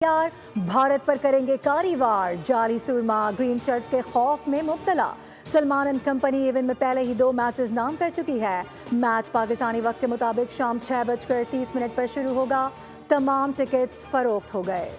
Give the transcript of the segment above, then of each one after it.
यार भारत पर करेंगे कारी-वार, जाली सुरमा ग्रीन शर्ट्स के खौफ में मुब्तला। सलमान एंड कंपनी इवेंट में पहले ही 2 मैचेस नाम कर चुकी है। मैच पाकिस्तानी वक्त के मुताबिक शाम 6:30 पर शुरू होगा। तमाम टिकट्स फरोख्त हो गए।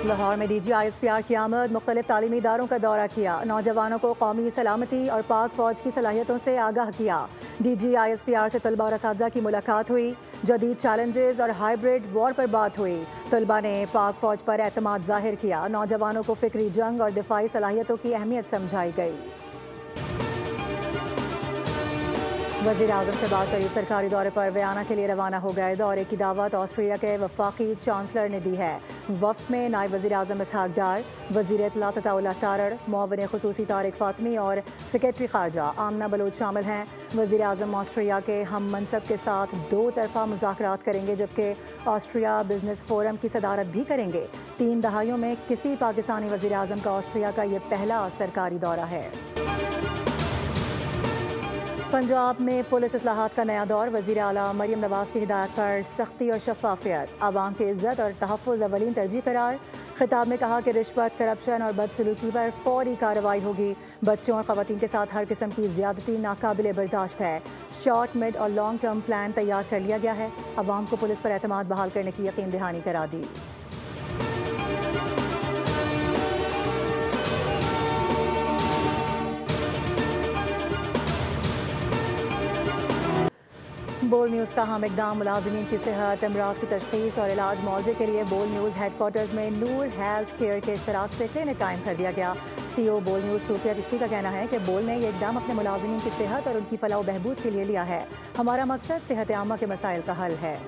लाहौर में DGISPR की आमद, मुख्तलिफ तालीमी इदारों का दौरा किया, नौजवानों को कौमी सलामती और पाक फौज की सलाहियतों से आगाह किया। DGISPR से तलबा और असातिज़ा की मुलाकात हुई, जदीद चैलेंजेस और हाइब्रिड वॉर पर बात हुई। तलबा ने पाक फौज पर एतमाद जाहिर किया, नौजवानों को फिक्री जंग और दिफाई सलाहियतों की अहमियत समझाई गई। वज़ीर आज़म शहबाज शरीफ सरकारी दौरे पर वियना के लिए रवाना हो गए। दौरे की दावत ऑस्ट्रिया के वफाकी चांसलर ने दी है। वफ्द में नायब वज़ीर आज़म इसहाक डार, वज़ीर इत्तलात अताउल्लाह तारड़, मुअव्विन खुसूसी तारिक फातमी और सेक्रेटरी खारजा आमना बलोच शामिल हैं। वज़ीर आज़म ऑस्ट्रिया के हम मनसब के साथ 2 तरफ़ा मुज़ाकरात करेंगे, जबकि ऑस्ट्रिया बिजनेस फोरम की सदारत भी करेंगे। 3 दहाइयों में किसी पाकिस्तानी वज़ीर आज़म का ऑस्ट्रिया का ये पहला सरकारी दौरा है। पंजाब में पुलिस इस्लाहात का नया दौर, वज़ीर आला मरियम नवाज़ की हिदायत पर सख्ती और शफाफियत, आवाम की इज्जत और तहफ़्फ़ुज़ अवलीन तरजीह करार। खिताब में कहा कि रिश्वत, करप्शन और बदसलूकी पर फौरी कार्रवाई होगी। बच्चों और ख़वातीन के साथ हर किस्म की ज़्यादती नाकाबिले बर्दाश्त है। शॉर्ट, मिड और लॉन्ग टर्म प्लान तैयार कर लिया गया है। आवाम को पुलिस पर एतमाद बहाल करने की यकीन दहानी करा दी। बोल न्यूज़ का अहम इक़दाम, मुलाजिमीन की सेहत, अमराज की तशख़ीस और इलाज मुआवजे के लिए बोल न्यूज़ हेडक्वार्टर्स में नूर हेल्थ केयर के इश्तराक से क्लिनिक कायम कर दिया गया। CEO बोल न्यूज़ सूफिया चिश्ती का कहना है कि बोल ने ये इक़दाम अपने मुलाजिमीन की सेहत और उनकी फलाह व बहबूद के लिए लिया है। हमारा मकसद सेहत आमा के मसाइल का हल है।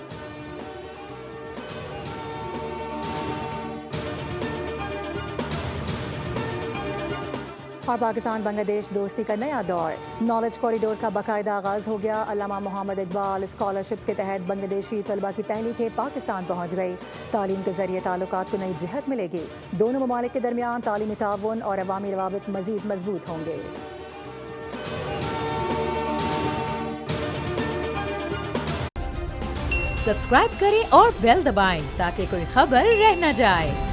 और पाकिस्तान बांग्लादेश दोस्ती का नया दौर, नॉलेज कॉरिडोर का बाकायदा आगाज़ हो गया। अल्लामा मोहम्मद इकबाल स्कॉलरशिप्स के तहत बांग्लादेशी तलबा की पहली खेप पाकिस्तान पहुँच गई। तालीम के ज़रिए ताल्लुकात को नई जिहत मिलेगी। दोनों ममालिक के दरमियान तालीमी ताउन और अवामी रवाबित मज़ीद मजबूत होंगे। सब्सक्राइब करें और बेल दबाएं ताकि कोई खबर रह न जाए।